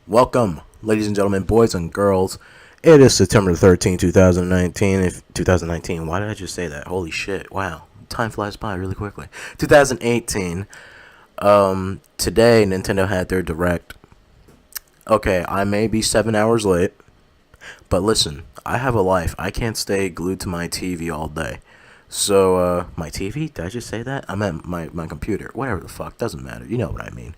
Welcome, ladies and gentlemen, boys and girls. It is September 13, 2019. 2019, why did I just say that? Holy shit, wow. Time flies by really quickly. 2018. Today, Nintendo had their Direct. Okay, I may be 7 hours late, but listen, I have a life. I can't stay glued to my TV all day. So, my TV? Did I just say that? I meant my computer. Whatever the fuck, doesn't matter. You know what I mean.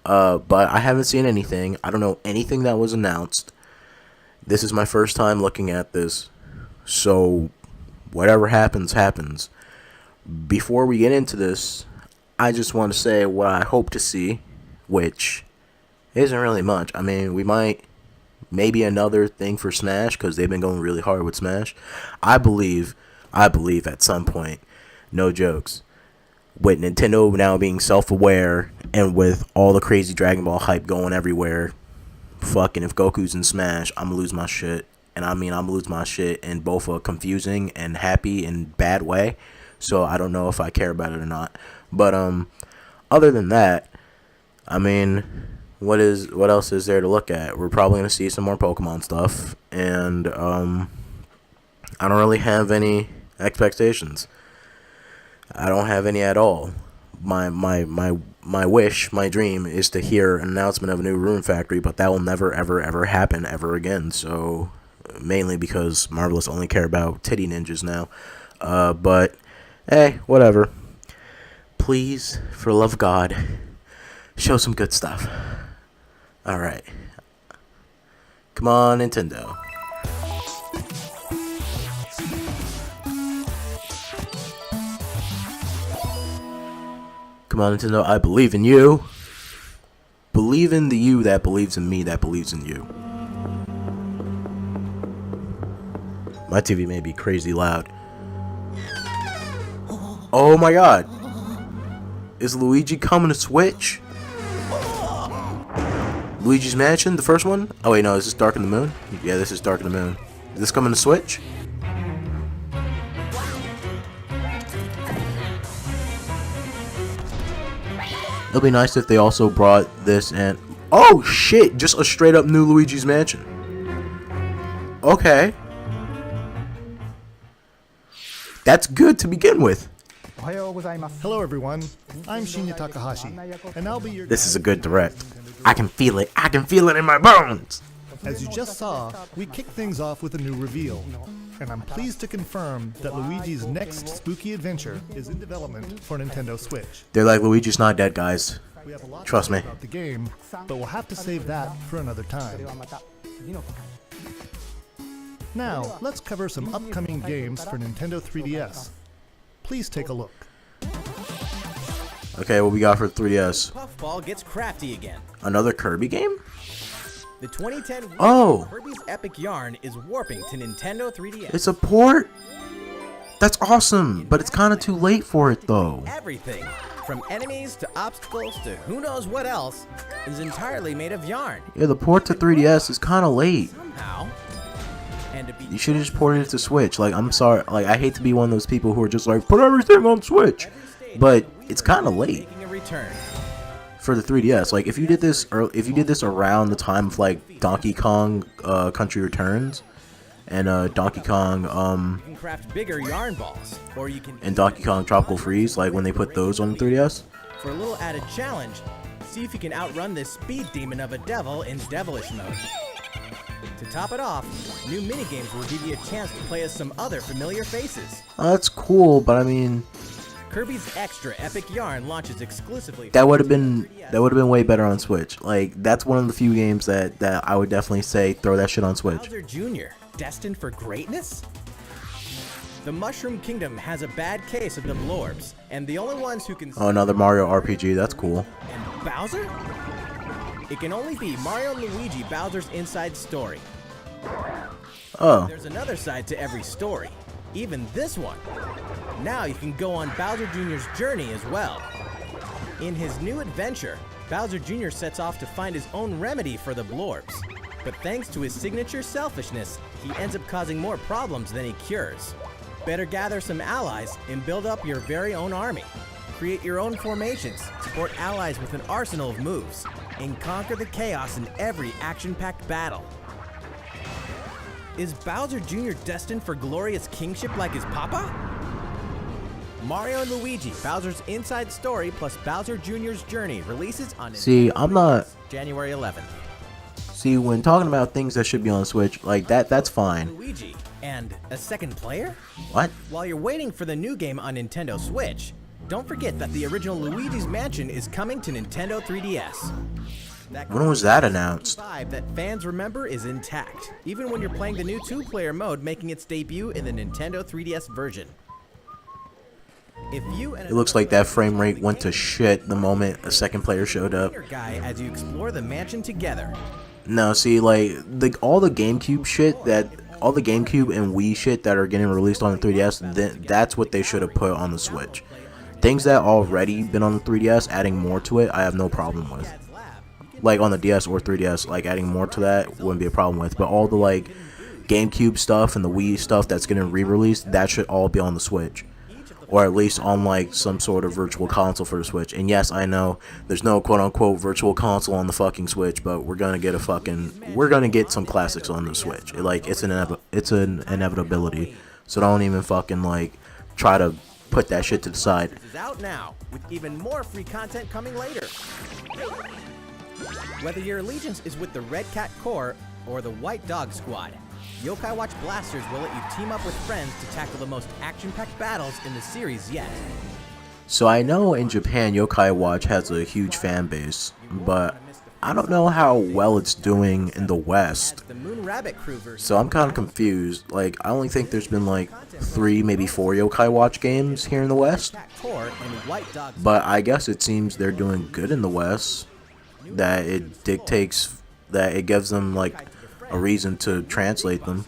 But I haven't seen anything. I don't know anything that was announced. This is my first time looking at this. So, whatever happens, happens. Before we get into this, I just want to say what I hope to see, which isn't really much. I mean, we might, maybe another thing for Smash, because they've been going really hard with Smash. I believe at some point, no jokes, with Nintendo now being self-aware and with all the crazy Dragon Ball hype going everywhere, fucking if Goku's in Smash, I'm gonna lose my shit. And I mean, I'm gonna lose my shit in both a confusing and happy and bad way. So I don't know if I care about it or not. But other than that, I mean, what else is there to look at? We're probably gonna see some more Pokemon stuff, and I don't really have any expectations. I don't have any at all. My wish, my dream is to hear an announcement of a new Rune Factory, but that will never, ever, ever happen ever again. So, mainly because Marvelous only care about titty ninjas now. But, hey, whatever. Please, for the love of God, show some good stuff. Alright. Come on, Nintendo. Come on, Nintendo, I believe in you. Believe in the you that believes in me that believes in you. My TV may be crazy loud. Oh my god. Is Luigi coming to Switch? Luigi's Mansion, the first one? Oh wait, no, is this Dark in the Moon? Yeah, this is Dark in the Moon. Is this coming to Switch? It'll be nice if they also brought this and... Oh, shit! Just a straight-up new Luigi's Mansion. Okay. That's good to begin with. Hello, everyone. I'm Shinya Takahashi, and I'll be your... This is a good Direct. I can feel it. I can feel it in my bones! As you just saw, we kicked things off with a new reveal. And I'm pleased to confirm that Luigi's next spooky adventure is in development for Nintendo Switch. They're like, Luigi's not dead, guys. We have a lot Trust to say me. about the game, but we'll have to save that for another time. Now, let's cover some upcoming games for Nintendo 3DS. Please take a look. Okay, what we got for 3DS? Puffball gets crafty again. Another Kirby game? The 2010 Oh! Kirby's Epic Yarn is warping to Nintendo 3DS. It's a port? That's awesome, but it's kind of too late for it, though. Everything, from enemies to obstacles to who knows what else, is entirely made of yarn. Yeah, the port to 3DS is kind of late. Somehow. And to be You should have just ported it to Switch. Like, I'm sorry. Like, I hate to be one of those people who are just like, put everything on Switch. But it's kind of late making a return. for the 3DS. Like, if you did this around the time of like Donkey Kong Country Returns and Donkey Kong You can craft bigger yarn balls, or you can... and Donkey Kong Tropical Freeze, like when they put those on the 3DS. For a little added challenge, see if you can outrun this speed demon of a devil in devilish mode. To top it off, new minigames will give you a chance to play as some other familiar faces. That's cool, but I mean, Kirby's Extra Epic Yarn launches exclusively. that would have been way better on Switch. Like, that's one of the few games that I would definitely say throw that shit on Switch. Bowser Jr., destined for greatness? The Mushroom Kingdom has a bad case of the Blorbs, and the only ones who can... Oh, another Mario RPG. That's cool. And Bowser? It can only be Mario and Luigi Bowser's inside story. Oh, There's another side to every story, even this one. Now you can go on Bowser Jr.'s journey as well. In his new adventure, Bowser Jr. sets off to find his own remedy for the Blorbs. But thanks to his signature selfishness, he ends up causing more problems than he cures. Better gather some allies and build up your very own army. Create your own formations, support allies with an arsenal of moves. and conquer the chaos in every action-packed battle. Is Bowser Jr. destined for glorious kingship like his papa? Mario & Luigi, Bowser's Inside Story plus Bowser Jr.'s Journey releases on January 11th. See, when talking about things that should be on Switch, like that's fine. Luigi, and a second player? What? While you're waiting for the new game on Nintendo Switch, don't forget that the original Luigi's Mansion is coming to Nintendo 3DS. When was that announced? The vibe that fans remember is intact, even when you're playing the new 2-player mode making its debut in the Nintendo 3DS version. It looks like that frame rate went to shit the moment a second player showed up. Guy as you explore the mansion together. No, see, like all the GameCube and Wii shit that are getting released on the 3DS, that's what they should have put on the Switch. Things that already been on the 3DS, adding more to it, I have no problem with. Like on the DS or 3DS, like adding more to that wouldn't be a problem with. But all the like GameCube stuff and the Wii stuff that's getting re-released, that should all be on the Switch. Or at least on like some sort of virtual console for the Switch. And yes, I know there's no quote-unquote virtual console on the fucking Switch, but we're gonna get some classics on the Switch. It's an inevitability. So don't even fucking like try to put that shit to the side. This is out now with even more free content coming later. Whether your allegiance is with the Red Cat Corps or the White Dog Squad, Yokai Watch Blasters will let you team up with friends to tackle the most action-packed battles in the series yet. So I know in Japan Yokai Watch has a huge fan base, but I don't know how well it's doing in the West. So I'm kind of confused. Like, I only think there's been like 3, maybe 4 Yokai Watch games here in the West. But I guess it seems they're doing good in the West. That it dictates, that it gives them like a reason to translate them.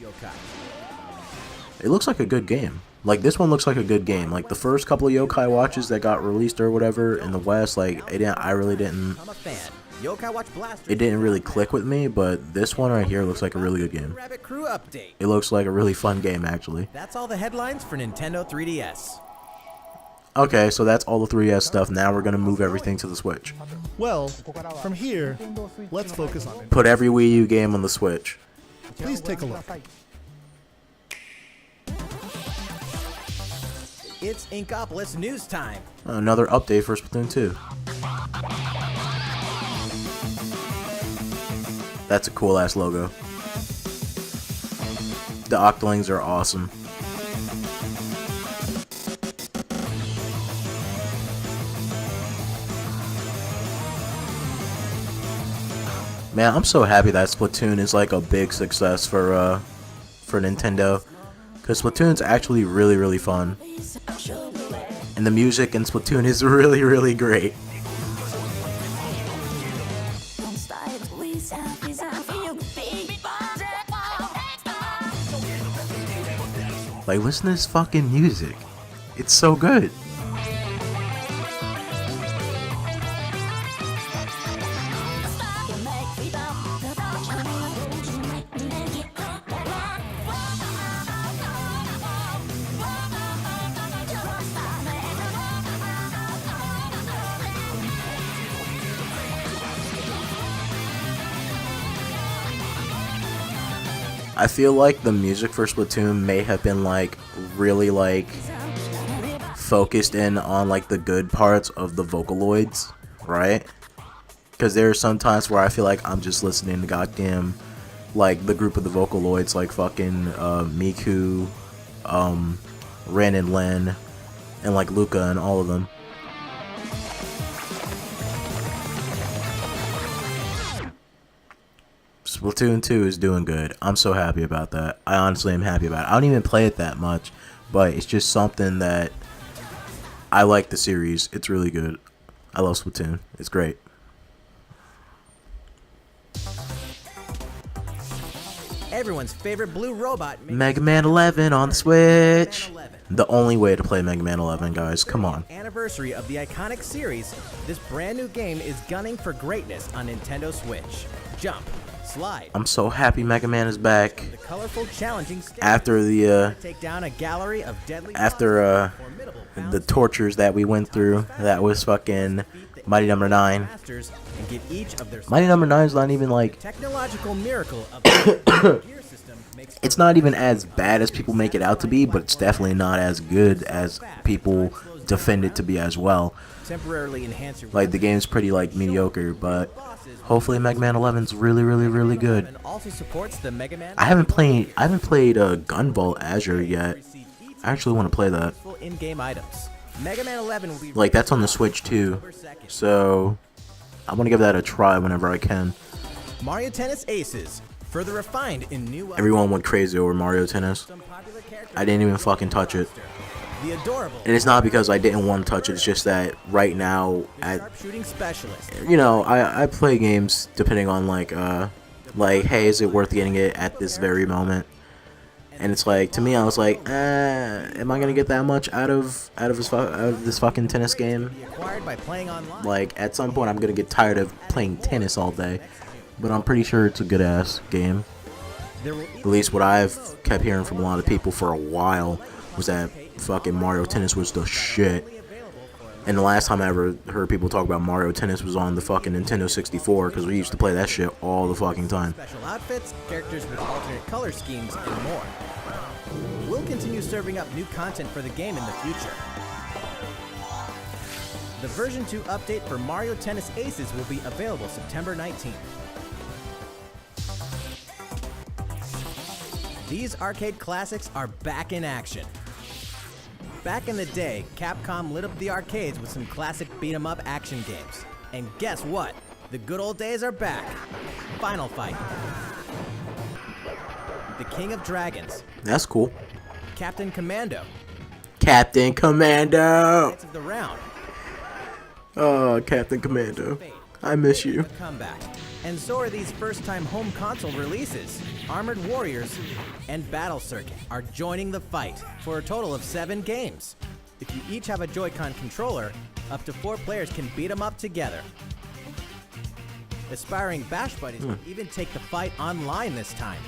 It looks like a good game. Like this one looks like a good game. Like the first couple of Yokai Watches that got released or whatever in the West, like it didn't really click with me, but this one right here looks like a really good game. It looks like a really fun game actually. That's all the headlines for Nintendo 3DS. Okay, so that's all the 3DS stuff. Now we're gonna move everything to the Switch. Well, from here, let's focus on it. Put every Wii U game on the Switch. Please take a look. It's Inkopolis news time. Another update for Splatoon 2. That's a cool ass logo. The Octolings are awesome. Man, I'm so happy that Splatoon is like a big success for Nintendo, because Splatoon's actually really, really fun, and the music in Splatoon is really, really great. Like, listen to this fucking music. It's so good. I feel like the music for Splatoon may have been like really like focused in on like the good parts of the Vocaloids, right? Because there are some times where I feel like I'm just listening to goddamn like the group of the Vocaloids, like fucking Miku, Ren and Len, and like Luca and all of them. Splatoon 2 is doing good. I'm so happy about that. I honestly am happy about it. I don't even play it that much, but it's just something that I like the series. It's really good. I love Splatoon. It's great. Everyone's favorite blue robot, Mega Man 11 on the Switch. The only way to play Mega Man 11, guys. Come on. Anniversary of the iconic series, this brand new game is gunning for greatness on Nintendo Switch. Jump, slide. I'm so happy Mega Man is back. The colorful, challenging after the take down a gallery of deadly the tortures that we went through. That was fucking Mighty Number 9. masters and get each of their Mighty Number 9 is not even like. technological miracle of the gear system makes It's not even as bad as people make it out to be, but it's definitely not as good as people defend it to be as well. temporarily enhance your Like the game's pretty like mediocre, but hopefully Mega Man 11's really good. and also supports the Mega Man I haven't played Gunvolt Azure yet. I actually want to play that. full in-game items. Mega Man 11 will be Like that's on the Switch too, so I want to give that a try whenever I can. Mario Tennis Aces, further refined in new Everyone went crazy over Mario Tennis. some popular characters. I didn't even fucking touch it. The adorable And it's not because I didn't want to touch it, it's just that right now, sharpshooting specialist. I play games depending on like, hey, is it worth getting it at this very moment? And it's like, to me, I was like, am I gonna get that much out of this fucking tennis game? Acquired by playing online. Like, at some point, I'm gonna get tired of playing tennis all day. But I'm pretty sure it's a good ass game. There will At least what I've kept hearing from a lot of people for a while was that fucking Mario Tennis was the shit. And the last time I ever heard people talk about Mario Tennis was on the fucking Nintendo 64, because we used to play that shit all the fucking time. special outfits, characters with alternate color schemes, and more. We'll continue serving up new content for the game in the future. The version 2 update for Mario Tennis Aces will be available September 19th. These arcade classics are back in action. Back in the day, Capcom lit up the arcades with some classic beat-em-up action games. And guess what? The good old days are back. Final Fight. The King of Dragons. That's cool. Captain Commando. Captain Commando! Knights of the Round. Oh, Captain Commando. I miss you. Comeback. And so are these first-time home console releases. Armored Warriors and Battle Circuit are joining the fight for a total of 7 games. If you each have a Joy-Con controller, up to 4 players can beat them up together. Aspiring Bash Buddies will even take the fight online this time.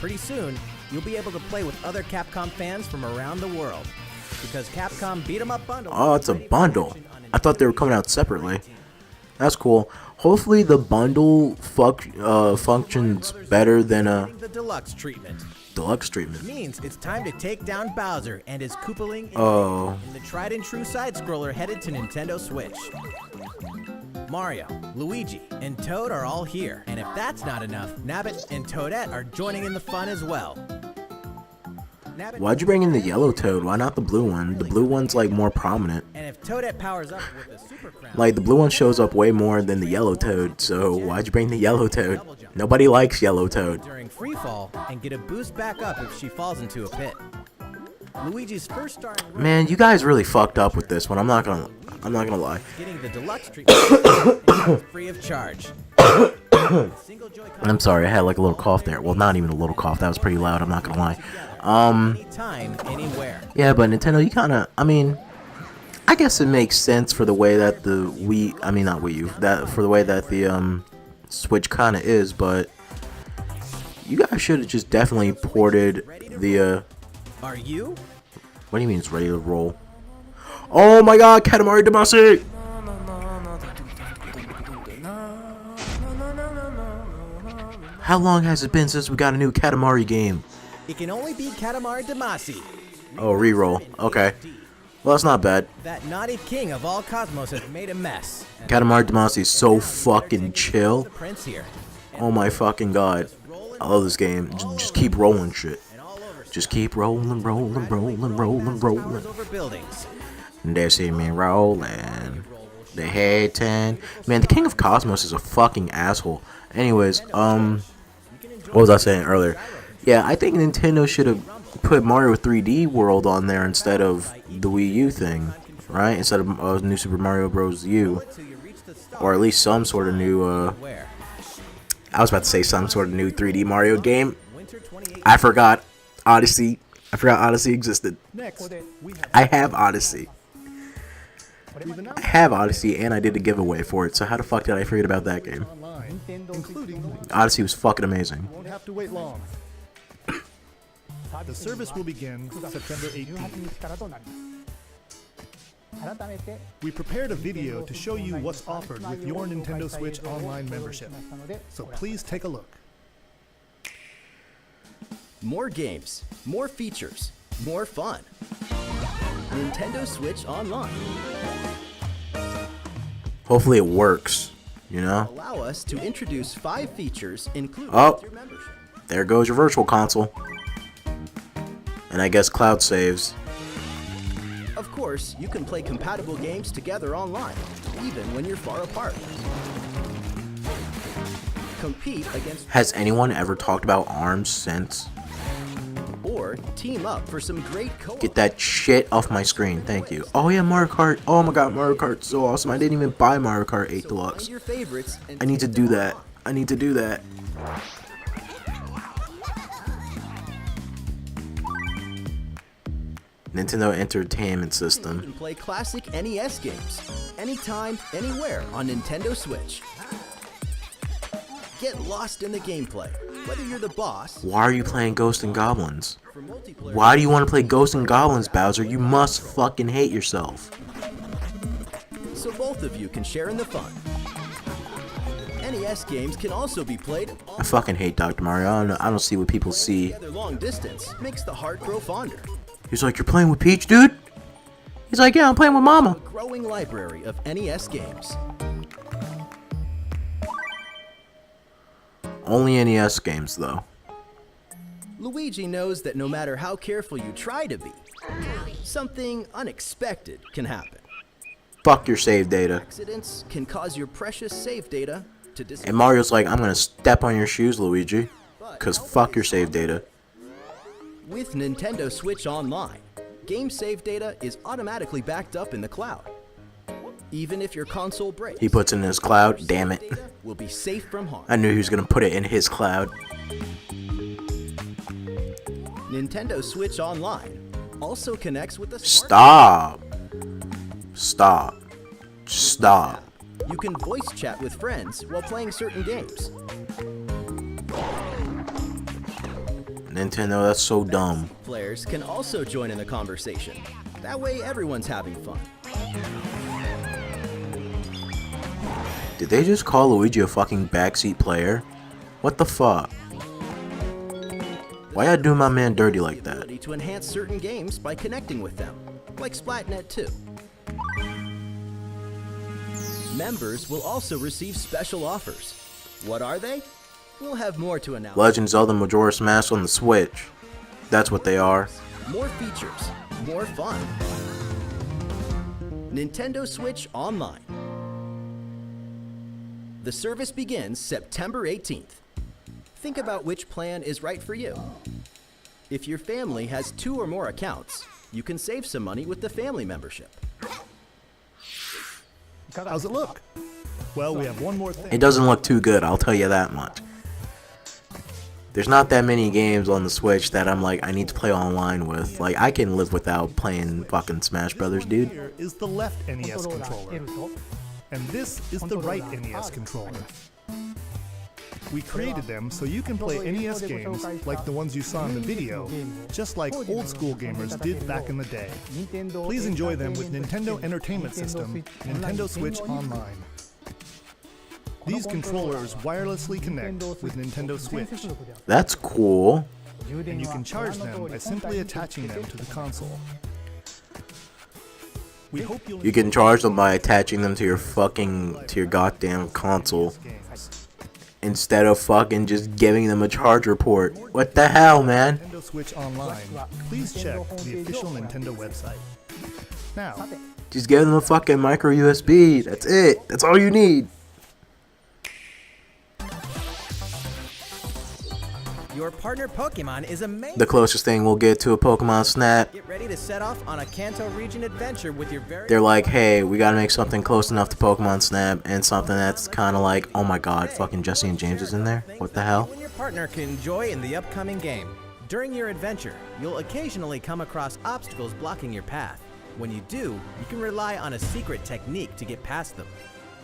Pretty soon, you'll be able to play with other Capcom fans from around the world. Because Capcom Beat 'em Up Bundle. Oh, it's a bundle. I thought they were coming out separately. That's cool. Hopefully the bundle functions better than a The deluxe treatment deluxe treatment. means it's time to take down Bowser and his Koopaling Oh. in the tried and true side-scroller headed to Nintendo Switch. Mario, Luigi, and Toad are all here, and if that's not enough, Nabbit and Toadette are joining in the fun as well. Nabbit, Why'd you bring in the yellow Toad? Why not the blue one? The blue one's like more prominent. and if Toadette powers up with the Super Crown, Like the blue one shows up way more than the yellow Toad, so why'd you bring the yellow Toad? Nobody likes yellow Toad. during free fall and get a boost back up if she falls into a pit. Luigi's first star in Man, you guys really fucked up with this one. I'm not gonna lie. getting the deluxe treatment free of charge. Single Joy-Con I'm sorry, I had like a little cough there. Well, not even a little cough. That was pretty loud. I'm not gonna lie. anytime, anywhere. Yeah, but Nintendo, you kind of, I mean, I guess it makes sense for the way that the not Wii U, that for the way that the Switch kind of is, but you guys should have just definitely ported the Are you? what do you mean it's ready to roll? Oh my God, Katamari Damacy! How long has it been since we got a new Katamari game? It can only be Katamari Damacy. Oh, reroll. Okay. Well, that's not bad. That naughty king of all cosmos has made a mess. And Katamari Damacy is so fucking chill. the prince here. Oh my fucking God. I love this game. Just keep rolling shit. And all over Just keep rolling, rolling, rolling, rolling, rolling. towers over buildings. And they see me rolling. They hating. Man, the King of Cosmos is a fucking asshole. Anyways, what was I saying earlier? Yeah, I think Nintendo should have put Mario 3D World on there instead of the Wii U thing, right? Instead of New Super Mario Bros. U, Till you reach the stop. or at least some sort of new. Where? I was about to say some sort of new 3D Mario game. Winter 28. I forgot Odyssey. I forgot Odyssey existed. Next, we have I have Odyssey. we've announced I have Odyssey, and I did a giveaway for it. So how the fuck did I forget about that game? online, including Odyssey was fucking amazing. won't have to wait long. The service will begin September 18th. We prepared a video to show you what's offered with your Nintendo Switch Online membership, so please take a look. More games, more features, more fun. Nintendo Switch Online. Hopefully it works, you know? Allow us to introduce 5 features included Oh. with your membership. There goes your virtual console. And I guess cloud saves. Of course, you can play compatible games together online, even when you're far apart. Compete against Has anyone ever talked about ARMS since? or team up for some great co-op. Get that shit off my screen, thank you. Oh yeah, Mario Kart. Oh my god, Mario Kart's so awesome. I didn't even buy Mario Kart 8 So Deluxe. find your favorites and I need to take do them that. on. I need to do that. Nintendo Entertainment You System. can play classic NES games anytime, anywhere on Nintendo Switch. Get lost in the gameplay, whether you're the boss Why are you playing Ghosts and Goblins? for multiplayer. Why do you want to play Ghosts and Goblins, Bowser? You must fucking hate yourself. So both of you can share in the fun. NES games can also be played I fucking hate Dr. Mario. I don't see what people see. together long distance. Makes the heart grow fonder. He's like, you're playing with Peach, dude? He's like, yeah, I'm playing with Mama. Growing library of NES games. Only NES games, though. Luigi knows that no matter how careful you try to be, something unexpected can happen. Fuck your save data. Accidents can cause your precious save data to disappear. And Mario's like, I'm gonna step on your shoes, Luigi. Cause fuck your save data. With Nintendo Switch Online, game save data is automatically backed up in the cloud. Even if your console breaks, He puts it in his cloud, damn it. data will be safe from harm. I knew he was gonna put it in his cloud. Nintendo Switch Online also connects with the smart. Stop. Stop. Stop. You can voice chat with friends while playing certain games. Nintendo, that's so dumb. Players can also join in the conversation. That way everyone's having fun. Did they just call Luigi a fucking backseat player? What the fuck? Why y'all do my man dirty like that? Ability to enhance certain games by connecting with them, like Splatnet 2. Members will also receive special offers. What are they? We'll have more to announce. Legend Zelda Majora's Mask on the Switch. That's what they are. More features, more fun. Nintendo Switch Online. The service begins September 18th. Think about which plan is right for you. If your family has 2 or more accounts, you can save some money with the family membership. How's it look? Well, we have one more thing. It doesn't look too good, I'll tell you that much. There's not that many games on the Switch that I'm like, I need to play online with. Like, I can live without playing fucking Smash Brothers, dude. Here is the left NES controller, and this is the right NES controller. We created them so you can play NES games like the ones you saw in the video, just like old school gamers did back in the day. Please enjoy them with Nintendo Entertainment System, Nintendo Switch Online. These controllers wirelessly connect with Nintendo Switch, That's cool. and you can charge them by simply attaching them to the console. We hope you'll You can charge them by attaching them to your goddamn console. games. Instead of fucking just giving them a charger port. What the hell, man? Nintendo Switch Online, please check the official Nintendo website. Now, Just give them a fucking micro USB. That's it. That's all you need. Your partner Pokemon is amazing. The closest thing we'll get to a Pokemon Snap. Get ready to set off on a Kanto region adventure with your very They're like, hey, we gotta make something close enough to Pokemon Snap and something that's kind of like, oh my god, fucking Jesse and James is in there? What the hell? You and your partner can enjoy in the upcoming game. During your adventure, you'll occasionally come across obstacles blocking your path. When you do, you can rely on a secret technique to get past them.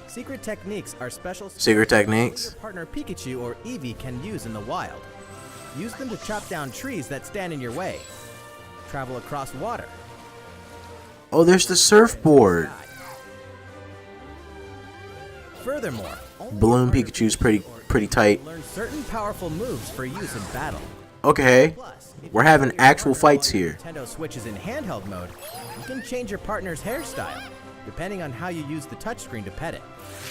Secret techniques are special Secret techniques? your partner Pikachu or Eevee can use in the wild. Use them to chop down trees that stand in your way. Travel across water. Oh, there's the surfboard. Furthermore, Balloon Pikachu's pretty tight. learn certain powerful moves for use in battle. Okay, Plus, if we're you having play your actual partner fights while here. Nintendo Switch is in handheld mode, you can change your partner's hairstyle, depending on how you use the touchscreen to pet it.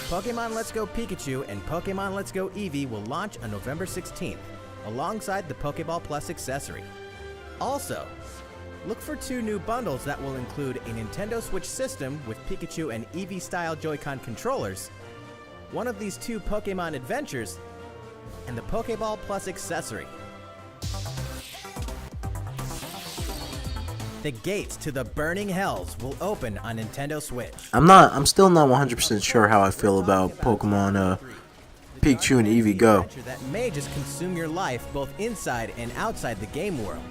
Pokemon Let's Go Pikachu and Pokemon Let's Go Eevee will launch on November 16th, alongside the Pokeball Plus accessory. Also, look for 2 new bundles that will include a Nintendo Switch system with Pikachu and Eevee-style Joy-Con controllers, one of these 2 Pokemon adventures, and the Pokeball Plus accessory. The gates to the burning hells will open on Nintendo Switch. I'm still not 100% sure how I feel about Pokemon Pikachu and Eevee Go. Adventure that may just consume your life both inside and outside the game world.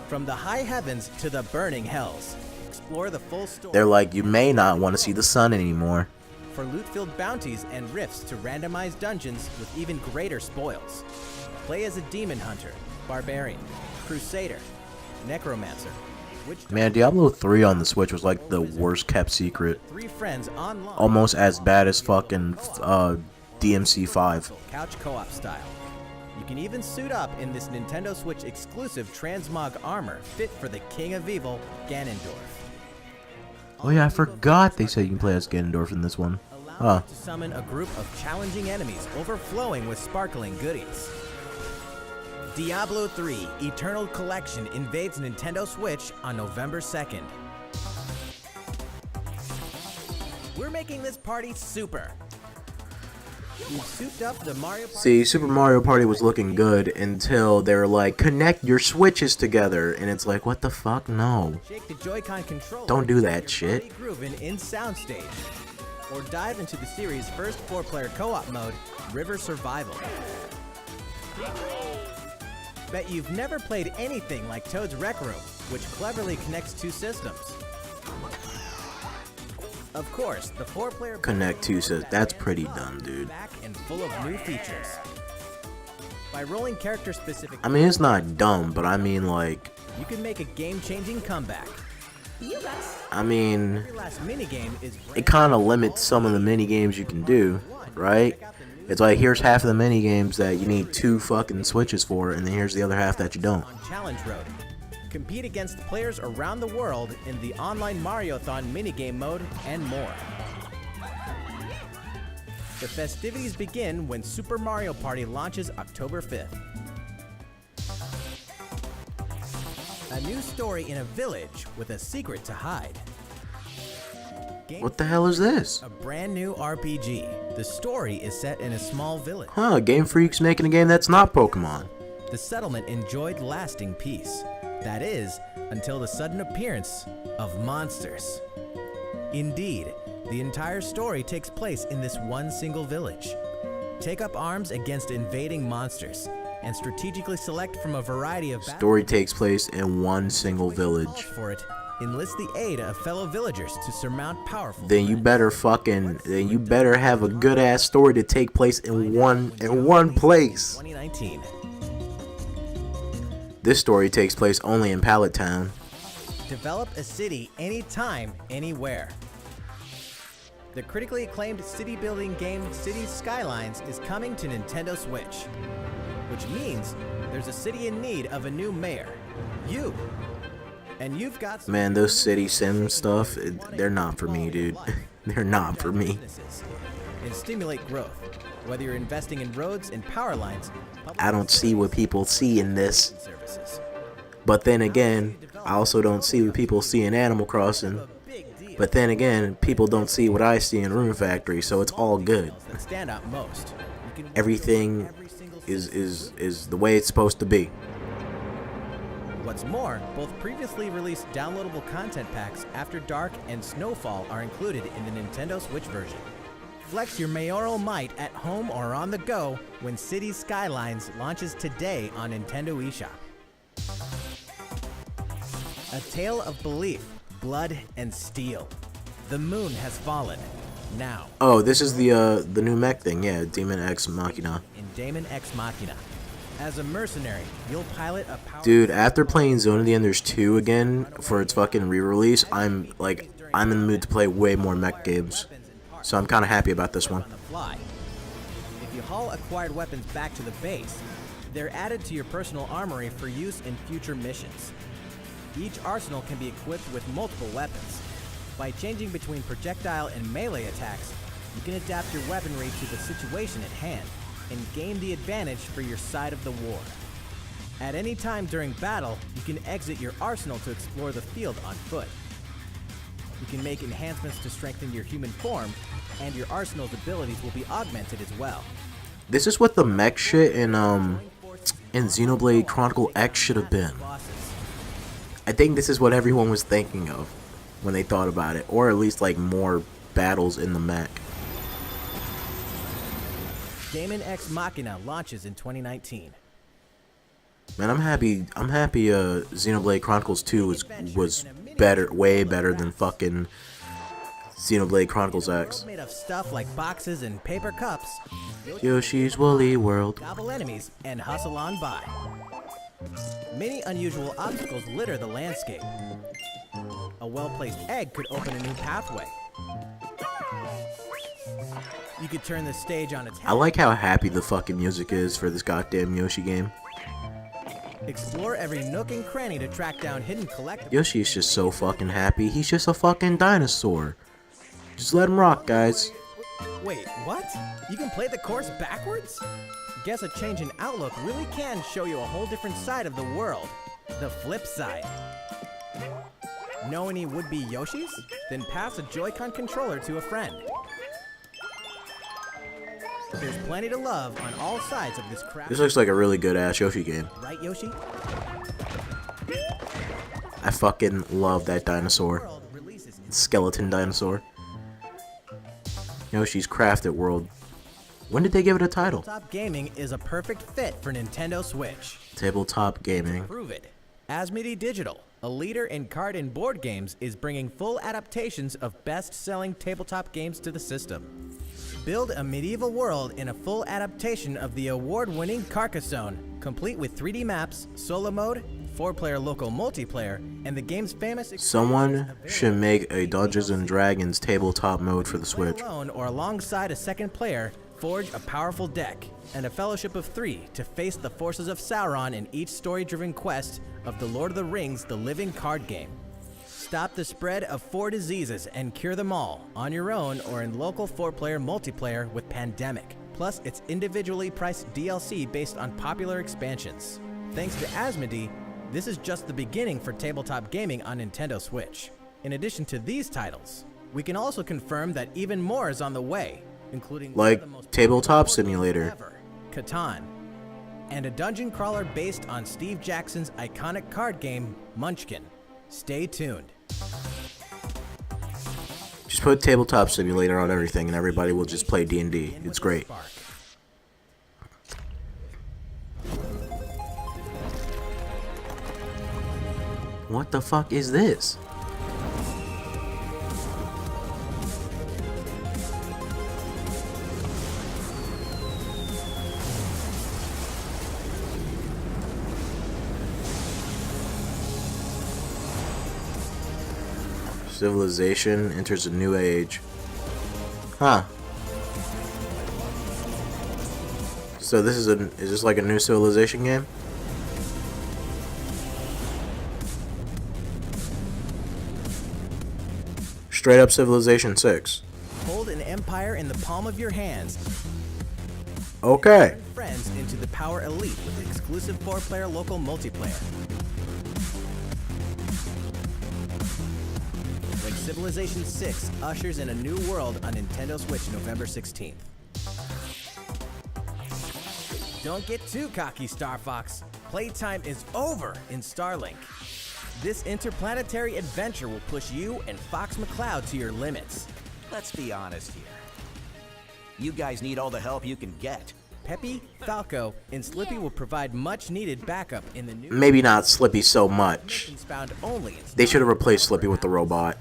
From the high heavens to the burning hells, explore the full story. They're like, you may not want to see the sun anymore. For loot-filled bounties and rifts to randomized dungeons with even greater spoils. Play as a demon hunter, barbarian, crusader, necromancer, witch Man, Diablo 3 on the Switch was like the worst kept secret. 3 friends online. Almost as bad as fucking DMC 5. Couch co-op style. You can even suit up in this Nintendo Switch exclusive transmog armor fit for the King of Evil, Ganondorf. Oh yeah, I forgot they said you can play as Ganondorf in this one. Allow you to summon a group of challenging enemies overflowing with sparkling goodies. Diablo 3 Eternal Collection invades Nintendo Switch on November 2nd. We're making this party super. We've souped up the Mario Party. See, Super Mario Party was looking good until they were like, connect your Switches together. And it's like, what the fuck? No. Shake the Joy-Con controller. Don't do to that get your shit. party grooving in Soundstage. Or dive into the series' first 4-player co-op mode, River Survival. Bet you've never played anything like Toad's Rec Room, which cleverly connects 2 systems. Of course, the 4-player Connect 2 says, that's pretty dumb, dude. back and full of new features. By rolling character-specific, I mean, it's not dumb, but I mean, like, you can make a game-changing comeback. I mean, Every last minigame is it kind of limits some of the mini games you can do, right? It's like, here's half of the mini games that you need 2 fucking Switches for, and then here's the other half that you don't. on Challenge Road. Compete against players around the world in the online Mariothon minigame mode, and more. The festivities begin when Super Mario Party launches October 5th. A new story in a village with a secret to hide. What the hell is this? A brand new RPG. The story is set in a small village. Huh, Game Freak's making a game that's not Pokemon. The settlement enjoyed lasting peace. That is, until the sudden appearance of monsters. Indeed, the entire story takes place in this one single village. Take up arms against invading monsters, and strategically select from a variety of Story takes place in one single village. for it. Enlist the aid of fellow villagers to surmount powerful Then you better have a good ass story to take place in one place. 2019. This story takes place only in Pallet Town. Develop a city anytime, anywhere. The critically acclaimed city building game Cities Skylines is coming to Nintendo Switch, which means there's a city in need of a new mayor. You. And you've got some Man, those city sim stuff, they're not for me, dude. They're not for me. businesses and stimulate growth. Whether you're investing in roads and power lines, I don't see what people see in this. services. But then again, I also don't see what people see in Animal Crossing. Big deal. But then again, people don't see what I see in Rune Factory, so it's all good. That stand out most. You can Everything every single is the way it's supposed to be. What's more, both previously released downloadable content packs After Dark and Snowfall are included in the Nintendo Switch version. Flex your mayoral might at home or on the go when Cities Skylines launches today on Nintendo eShop. A tale of belief, blood, and steel. The moon has fallen. Now, Oh, this is the new mech thing, yeah, Demon X Machina. in Daemon X Machina. As a mercenary, you'll pilot a powerful... Dude, after playing Zone of the Enders 2 again for its fucking re-release, I'm in the mood to play way more mech games. So I'm kind of happy about this one. on the fly. If you haul acquired weapons back to the base, they're added to your personal armory for use in future missions. Each arsenal can be equipped with multiple weapons. By changing between projectile and melee attacks, you can adapt your weaponry to the situation at hand and gain the advantage for your side of the war. At any time during battle, you can exit your arsenal to explore the field on foot. You can make enhancements to strengthen your human form, and your arsenal's abilities will be augmented as well. This is what the mech shit in Xenoblade Chronicle X should have been. I think this is what everyone was thinking of when they thought about it, or at least like more battles in the mech. Daemon X Machina launches in 2019. Man, I'm happy. Xenoblade Chronicles 2 was better, way better than fucking Xenoblade Chronicles X. Made of stuff like boxes and paper cups, Yoshi's Woolly World. gobble enemies, and hustle on by. Many unusual obstacles litter the landscape. A well-placed egg could open a new pathway. You could turn the stage on its head. I like how happy the fucking music is for this goddamn Yoshi game. Explore every nook and cranny to track down hidden collectibles. Yoshi is just so fucking happy. He's just a fucking dinosaur. Just let him rock, guys. Wait, what? You can play the course backwards? Guess a change in outlook really can show you a whole different side of the world. The flip side. Know any would-be Yoshis? Then pass a Joy-Con controller to a friend. There's plenty to love on all sides of this crap. This looks like a really good ass Yoshi game. Right, Yoshi? I fucking love that dinosaur. World releases in Skeleton dinosaur. Yoshi's Crafted World. When did they give it a title? Tabletop gaming is a perfect fit for Nintendo Switch. Tabletop gaming. Prove it. Asmodee Digital, a leader in card and board games, is bringing full adaptations of best-selling tabletop games to the system. Build a medieval world in a full adaptation of the award-winning Carcassonne, complete with 3D maps, solo mode, 4-player local multiplayer, and the game's famous... Someone should make a Dungeons and Dragons tabletop mode for the Switch. Alone or alongside a second player, forge a powerful deck and a fellowship of 3 to face the forces of Sauron in each story-driven quest of The Lord of the Rings: The Living Card Game. Stop the spread of 4 diseases and cure them all on your own or in local 4-player multiplayer with Pandemic. Plus, it's individually priced DLC based on popular expansions. Thanks to Asmodee, this is just the beginning for tabletop gaming on Nintendo Switch. In addition to these titles, we can also confirm that even more is on the way, including one of the most Tabletop popular board games Simulator. ever, Catan, and a dungeon crawler based on Steve Jackson's iconic card game, Munchkin. Stay tuned. Just put Tabletop Simulator on everything and everybody will just play D&D. It's great. Spark. What the fuck is this? Civilization enters a new age. Huh. So is this like a new Civilization game? Straight up Civilization 6. Hold an empire in the palm of your hands. Okay. Turn friends into the Power Elite with exclusive 4-player local multiplayer. When Civilization 6 ushers in a new world on Nintendo Switch November 16th. Don't get too cocky, Star Fox. Playtime is over in Starlink. This interplanetary adventure will push you and Fox McCloud to your limits. Let's be honest here. You guys need all the help you can get. Peppy, Falco, and Slippy will provide much-needed backup in the new... Maybe not Slippy so much. missions found only in They should have replaced Slippy with the robot.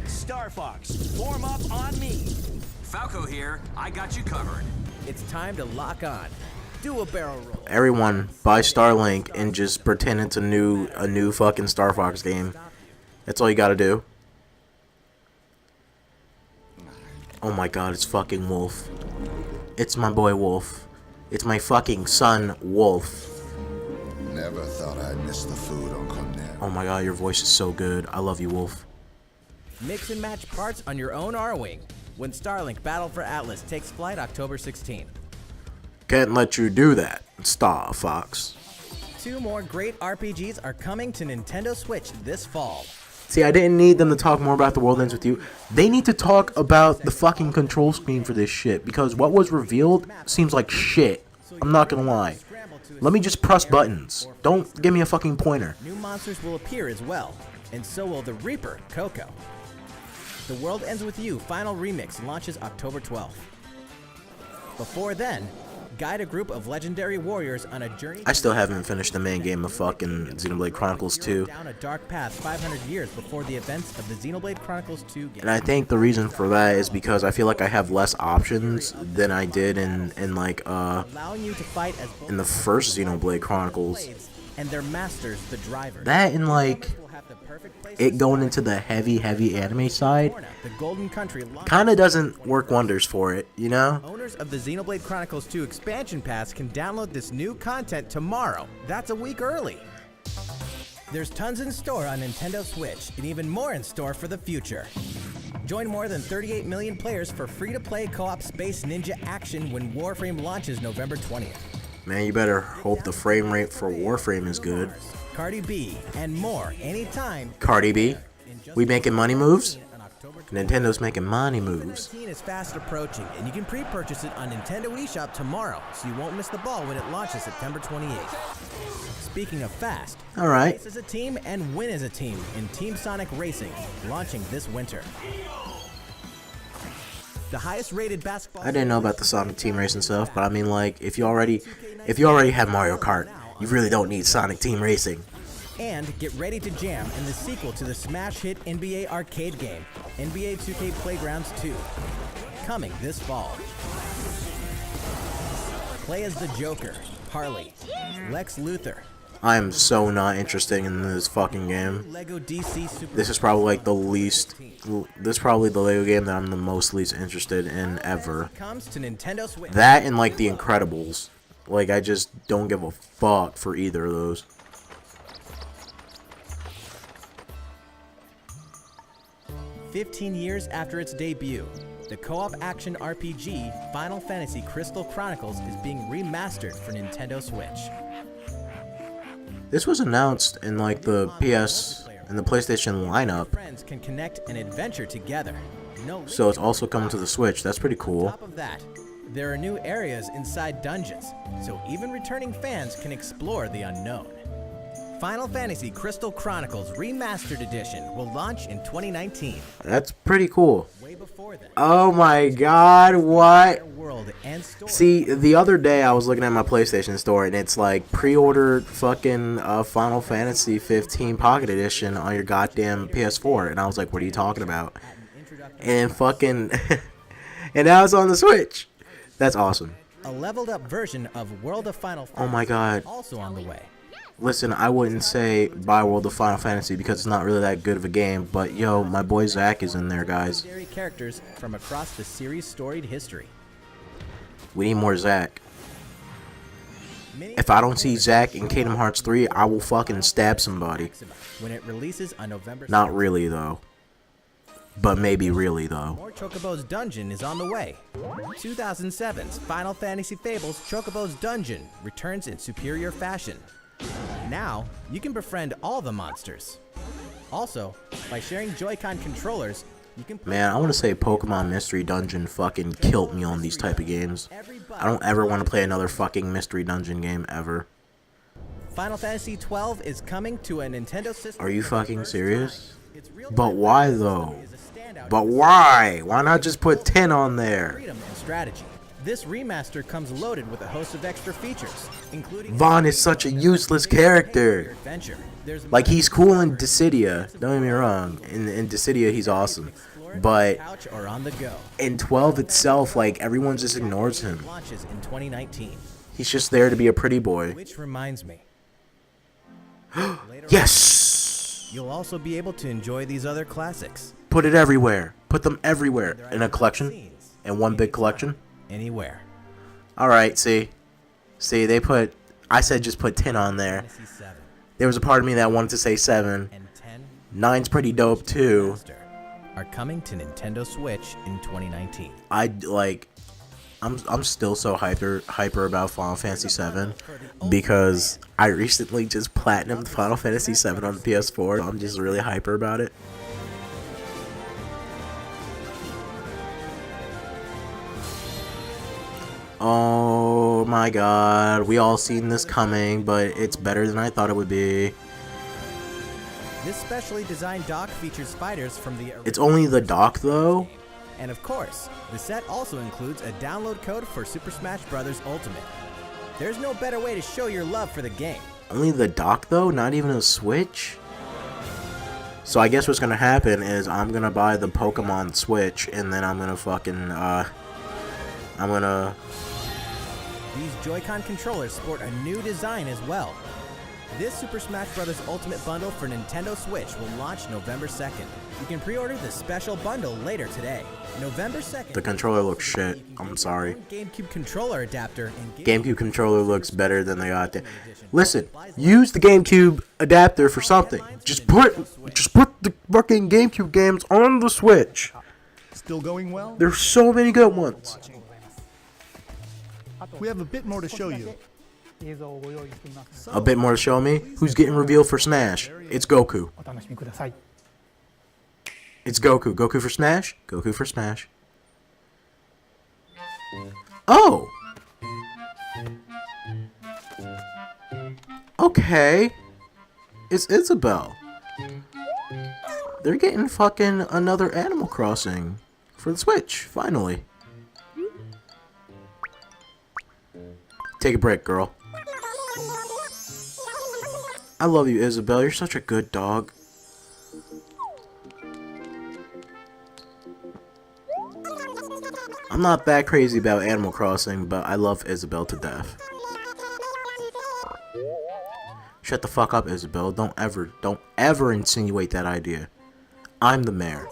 Star Fox, form up on me. Falco here. I got you covered. It's time to lock on. Do a barrel roll. Everyone buy Starlink and just pretend it's a new fucking Star Fox game. That's all you gotta do. Oh my god, it's fucking Wolf. It's my boy Wolf. It's my fucking son Wolf. Never thought I'd miss the food on Cornet. Oh my god, your voice is so good. I love you, Wolf. Mix and match parts on your own R-Wing when Starlink Battle for Atlas takes flight October 16th. Can't let you do that, Star Fox. 2 more great RPGs are coming to Nintendo Switch this fall. See, I didn't need them to talk more about The World Ends With You. They need to talk about the fucking control scheme for this shit, because what was revealed seems like shit. I'm not gonna lie. Let me just press buttons. Don't give me a fucking pointer. New monsters will appear as well, and so will the Reaper, Coco. The World Ends With You Final Remix launches October 12th. Before then, guide a group of legendary warriors on a journey. I still haven't finished the main game of fucking Xenoblade Chronicles 2. Down a dark path 500 years before the events of the Xenoblade Chronicles 2 game. And I think the reason for that is because I feel like I have less options than I did in allowing you to fight as both the first Xenoblade Chronicles. blades and their masters, the drivers. That and like Will have the perfect place it to going start. into the heavy anime side The Golden Country kind of doesn't work wonders for it, you know? Owners of the Xenoblade Chronicles 2 expansion pass can download this new content tomorrow. That's a week early. There's tons in store on Nintendo Switch, and even more in store for the future. Join more than 38 million players for free-to-play co-op Space Ninja action when Warframe launches November 20th. Man, you better hope the frame rate for Warframe is good. Cardi B and more anytime. Cardi B, we making money moves? Nintendo's making money moves. 2019 is fast approaching, and you can pre-purchase it on Nintendo eShop tomorrow, so you won't miss the ball when it launches September 28th. Speaking of fast, Alright. race as a team and win as a team in Team Sonic Racing, launching this winter. The highest rated basketball. I didn't know about the Sonic Team Racing stuff, but I mean, like, if you already have Mario Kart, you really don't need Sonic Team Racing. And get ready to jam in the sequel to the smash hit NBA arcade game, NBA 2K Playgrounds 2, coming this fall. Play as the Joker, Harley, Lex Luthor, I am so not interested in this fucking game. Lego DC Super. This is probably like the Lego game that I'm the most least interested in ever. Comes to Nintendo Switch. That and like The Incredibles. Like, I just don't give a fuck for either of those. "15 years after its debut, the co-op action RPG Final Fantasy Crystal Chronicles is being remastered for Nintendo Switch. This was announced in like the PS and the PlayStation lineup, Friends can connect and adventure together. No so it's also coming to the Switch. That's pretty cool. On top of that, there are new areas inside dungeons, so even returning fans can explore the unknown. Final Fantasy Crystal Chronicles Remastered Edition will launch in 2019. That's pretty cool. Way before then, Oh my god, what? their world and story. See, the other day I was looking at my PlayStation store and it's like pre-ordered fucking Final Fantasy 15 Pocket Edition on your goddamn PS4, and I was like, what are you talking about? And fucking and now it's on the Switch. That's awesome. A leveled up version of World of Final Fantasy Oh my god. also on the way. Listen, I wouldn't say buy World of Final Fantasy because it's not really that good of a game, but yo, my boy Zach is in there, guys. Legendary characters from across the series' storied history. We need more Zach. If I don't see Zach in Kingdom Hearts 3, I will fucking stab somebody. When it releases on November 6th. Not really, though. But maybe really, though. More Chocobo's Dungeon is on the way. 2007's Final Fantasy Fables Chocobo's Dungeon returns in superior fashion. Now, you can befriend all the monsters. Also, by sharing Joy-Con controllers, you can play. Man, I want to say Pokemon Mystery Dungeon fucking killed me on these type of games. I don't ever want to play another fucking Mystery Dungeon game ever. Final Fantasy XII is coming to a Nintendo system. Are you fucking serious? It's real But why, though? But why? Why not just put 10 on there? freedom and strategy. This remaster comes loaded with a host of extra features, including Vaughn is such a useless character. adventure. There's Like, he's cool in Dissidia, don't get me wrong. In Dissidia, he's awesome. But couch or on the go. in 12 itself, like, everyone just ignores him. Launches in 2019. He's just there to be a pretty boy. Which reminds me. Yes! You'll also be able to enjoy these other classics. Put it everywhere. Put them everywhere. In a collection. In one big collection. Anywhere. Alright, see? See, they put... I said just put 10 on there. There was a part of me that wanted to say 7. And 10 9's pretty dope, too. Master are coming to Nintendo Switch in 2019. I'm still so hyper about Final Fantasy 7 because I recently just platinumed Final Fantasy 7 on the PS4. I'm just really hyper about it. Oh my god, we all seen this coming, but it's better than I thought it would be. This specially designed dock features fighters from the... It's only the dock though? And of course, the set also includes a download code for Super Smash Bros. Ultimate. There's no better way to show your love for the game. Only the dock though? Not even a Switch? So I guess what's gonna happen is I'm gonna buy the Pokemon Switch and then I'm gonna fucking, These Joy-Con controllers sport a new design as well. This Super Smash Bros. Ultimate Bundle for Nintendo Switch will launch November 2nd. You can pre-order the special bundle later today. November 2nd. The controller looks shit. I'm sorry. GameCube controller adapter and GameCube controller looks better than the goddamn. Listen, use the GameCube adapter for something. Just put the fucking GameCube games on the Switch. Still going well? There's so many good ones. We have a bit more to show you. A bit more to show me. Who's getting revealed for Smash? It's Goku. It's Goku. Goku for Smash? Goku for Smash. Oh! Okay. It's Isabelle. They're getting fucking another Animal Crossing for the Switch, finally. Take a break, girl. I love you, Isabelle. You're such a good dog. I'm not that crazy about Animal Crossing, but I love Isabelle to death. Shut the fuck up, Isabelle. Don't ever insinuate that idea. I'm the mayor.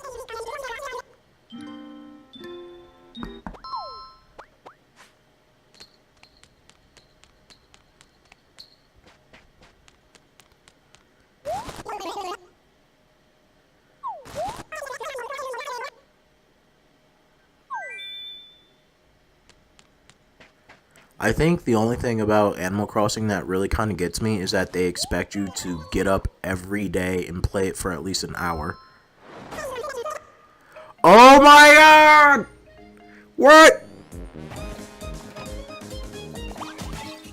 I think the only thing about Animal Crossing that really kind of gets me is that they expect you to get up every day and play it for at least an hour. Oh my god! What?